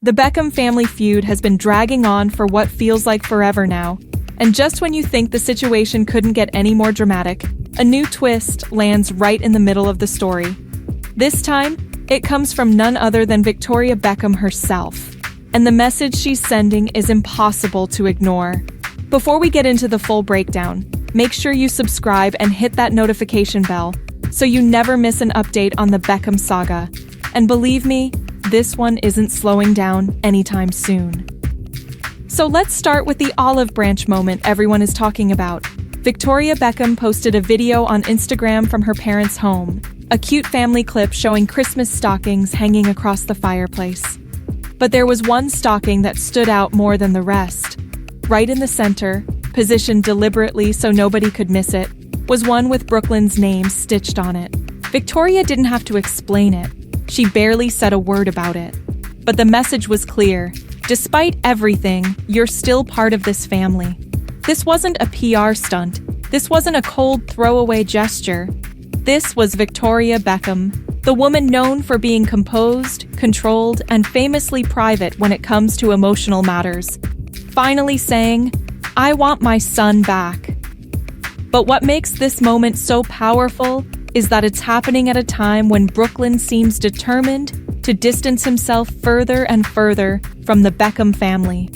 The Beckham family feud has been dragging on for what feels like forever now, and just when you think the situation couldn't get any more dramatic, a new twist lands right in the middle of the story. This time, it comes from none other than Victoria Beckham herself, and the message she's sending is impossible to ignore. Before we get into the full breakdown, make sure you subscribe and hit that notification bell so you never miss an update on the Beckham saga. And believe me, this one isn't slowing down anytime soon. So let's start with the olive branch moment everyone is talking about. Victoria Beckham posted a video on Instagram from her parents' home, a cute family clip showing Christmas stockings hanging across the fireplace. But there was one stocking that stood out more than the rest. Right in the center, positioned deliberately so nobody could miss it, was one with Brooklyn's name stitched on it. Victoria didn't have to explain it. She barely said a word about it. But the message was clear. Despite everything, you're still part of this family. This wasn't a PR stunt. This wasn't a cold throwaway gesture. This was Victoria Beckham, the woman known for being composed, controlled, and famously private when it comes to emotional matters. Finally saying, "I want my son back." But what makes this moment so powerful is that it's happening at a time when Brooklyn seems determined to distance himself further and further from the Beckham family.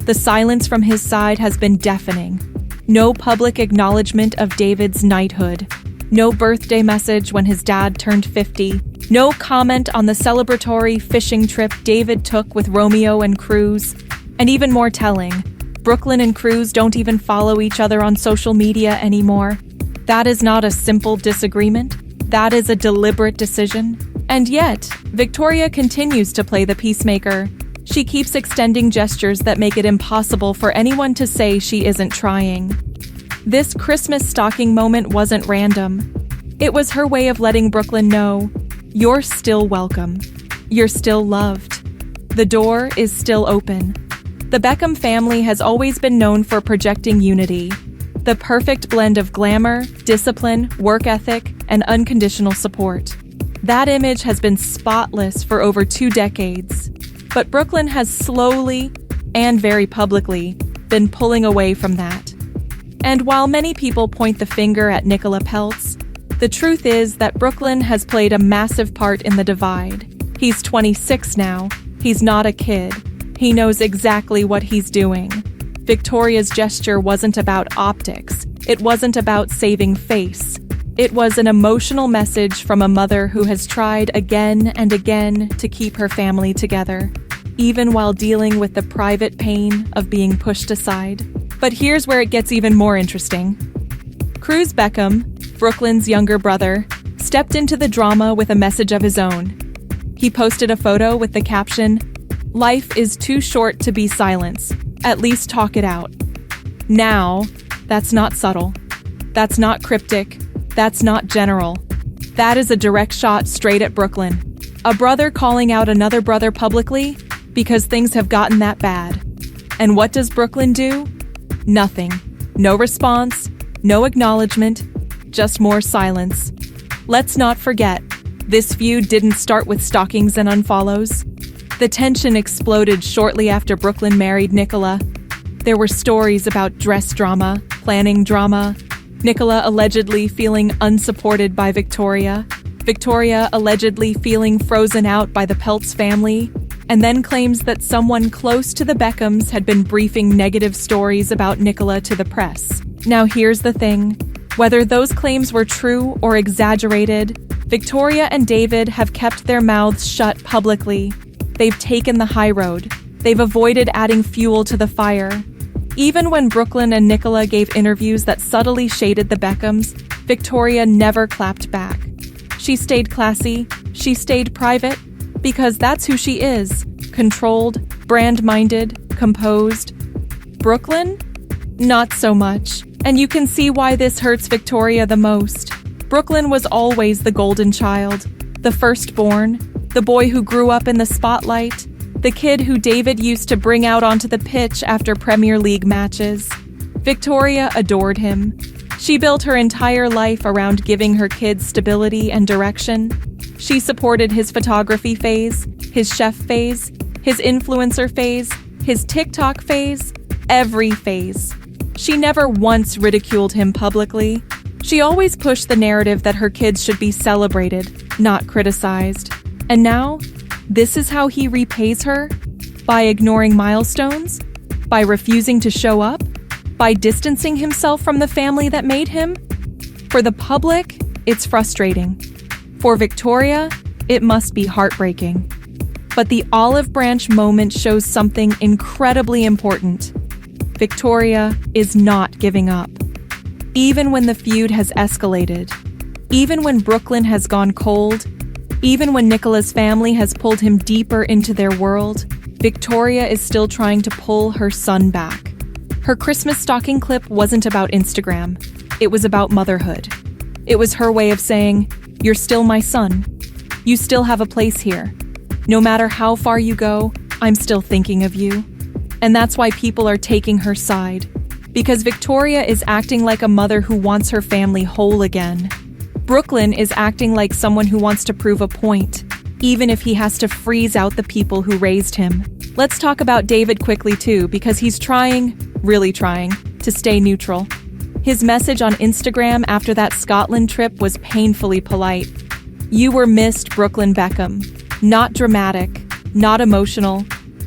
The silence from his side has been deafening. No public acknowledgement of David's knighthood. No birthday message when his dad turned 50. No comment on the celebratory fishing trip David took with Romeo and Cruz. And even more telling, Brooklyn and Cruz don't even follow each other on social media anymore. That is not a simple disagreement. That is a deliberate decision. And yet, Victoria continues to play the peacemaker. She keeps extending gestures that make it impossible for anyone to say she isn't trying. This Christmas stocking moment wasn't random. It was her way of letting Brooklyn know, you're still welcome. You're still loved. The door is still open. The Beckham family has always been known for projecting unity. The perfect blend of glamour, discipline, work ethic, and unconditional support. That image has been spotless for over 2 decades. But Brooklyn has slowly, and very publicly, been pulling away from that. And while many people point the finger at Nicola Peltz, the truth is that Brooklyn has played a massive part in the divide. He's 26 now. He's not a kid. He knows exactly what he's doing. Victoria's gesture wasn't about optics. It wasn't about saving face. It was an emotional message from a mother who has tried again and again to keep her family together, even while dealing with the private pain of being pushed aside. But here's where it gets even more interesting. Cruz Beckham, Brooklyn's younger brother, stepped into the drama with a message of his own. He posted a photo with the caption, "Life is too short to be silence. At least talk it out." Now, that's not subtle. That's not cryptic. That's not general. That is a direct shot straight at Brooklyn. A brother calling out another brother publicly because things have gotten that bad. And what does Brooklyn do? Nothing. No response, no acknowledgement, just more silence. Let's not forget, this feud didn't start with stockings and unfollows. The tension exploded shortly after Brooklyn married Nicola. There were stories about dress drama, planning drama, Nicola allegedly feeling unsupported by Victoria, Victoria allegedly feeling frozen out by the Peltz family, and then claims that someone close to the Beckhams had been briefing negative stories about Nicola to the press. Now here's the thing. Whether those claims were true or exaggerated, Victoria and David have kept their mouths shut publicly. They've taken the high road. They've avoided adding fuel to the fire. Even when Brooklyn and Nicola gave interviews that subtly shaded the Beckhams, Victoria never clapped back. She stayed classy. She stayed private. Because that's who she is. Controlled, brand-minded, composed. Brooklyn? Not so much. And you can see why this hurts Victoria the most. Brooklyn was always the golden child, the firstborn, the boy who grew up in the spotlight, the kid who David used to bring out onto the pitch after Premier League matches. Victoria adored him. She built her entire life around giving her kids stability and direction. She supported his photography phase, his chef phase, His influencer phase, his TikTok phase, every phase. She never once ridiculed him publicly. She always pushed the narrative that her kids should be celebrated, not criticized. And now, this is how he repays her? By ignoring milestones? By refusing to show up? By distancing himself from the family that made him? For the public, it's frustrating. For Victoria, it must be heartbreaking. But the olive branch moment shows something incredibly important. Victoria is not giving up. Even when the feud has escalated, even when Brooklyn has gone cold, even when Nicola's family has pulled him deeper into their world, Victoria is still trying to pull her son back. Her Christmas stocking clip wasn't about Instagram. It was about motherhood. It was her way of saying, "You're still my son. You still have a place here. No matter how far you go, I'm still thinking of you." And that's why people are taking her side. Because Victoria is acting like a mother who wants her family whole again. Brooklyn is acting like someone who wants to prove a point, even if he has to freeze out the people who raised him. Let's talk about David quickly too, because he's trying, really trying, to stay neutral. His message on Instagram after that Scotland trip was painfully polite. "You were missed, Brooklyn Beckham." Not dramatic, not emotional,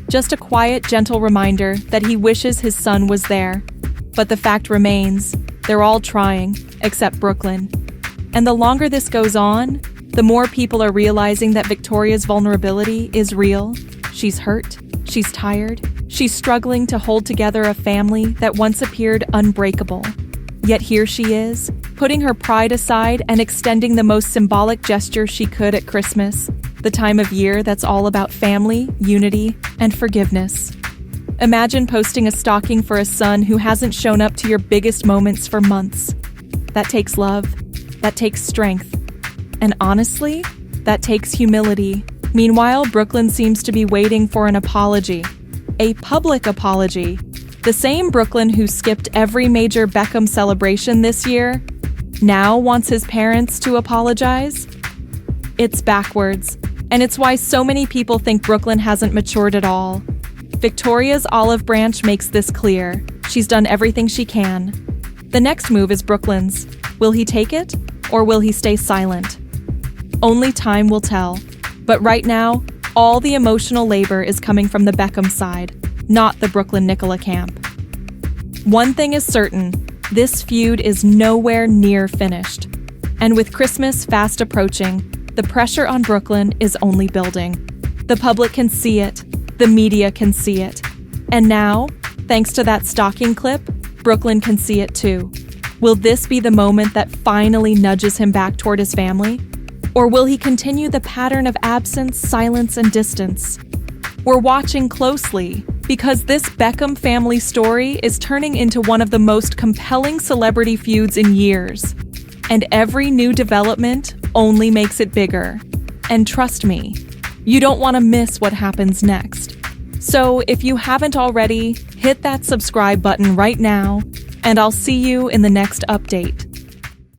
just a quiet, gentle reminder that he wishes his son was there. But the fact remains, they're all trying, except Brooklyn. And the longer this goes on, the more people are realizing that Victoria's vulnerability is real. She's hurt, she's tired, she's struggling to hold together a family that once appeared unbreakable. Yet here she is, putting her pride aside and extending the most symbolic gesture she could at Christmas, the time of year that's all about family, unity, and forgiveness. Imagine posting a stocking for a son who hasn't shown up to your biggest moments for months. That takes love. That takes strength. And honestly, that takes humility. Meanwhile, Brooklyn seems to be waiting for an apology. A public apology. The same Brooklyn who skipped every major Beckham celebration this year now wants his parents to apologize? It's backwards. And it's why so many people think Brooklyn hasn't matured at all. Victoria's olive branch makes this clear. She's done everything she can. The next move is Brooklyn's. Will he take it, or will he stay silent? Only time will tell. But right now, all the emotional labor is coming from the Beckham side, not the Brooklyn Nicola camp. One thing is certain, this feud is nowhere near finished. And with Christmas fast approaching, the pressure on Brooklyn is only building. The public can see it. The media can see it. And now, thanks to that stocking clip, Brooklyn can see it too. Will this be the moment that finally nudges him back toward his family? Or will he continue the pattern of absence, silence, and distance? We're watching closely because this Beckham family story is turning into one of the most compelling celebrity feuds in years. And every new development only makes it bigger. And trust me, you don't want to miss what happens next. So if you haven't already, hit that subscribe button right now, and I'll see you in the next update.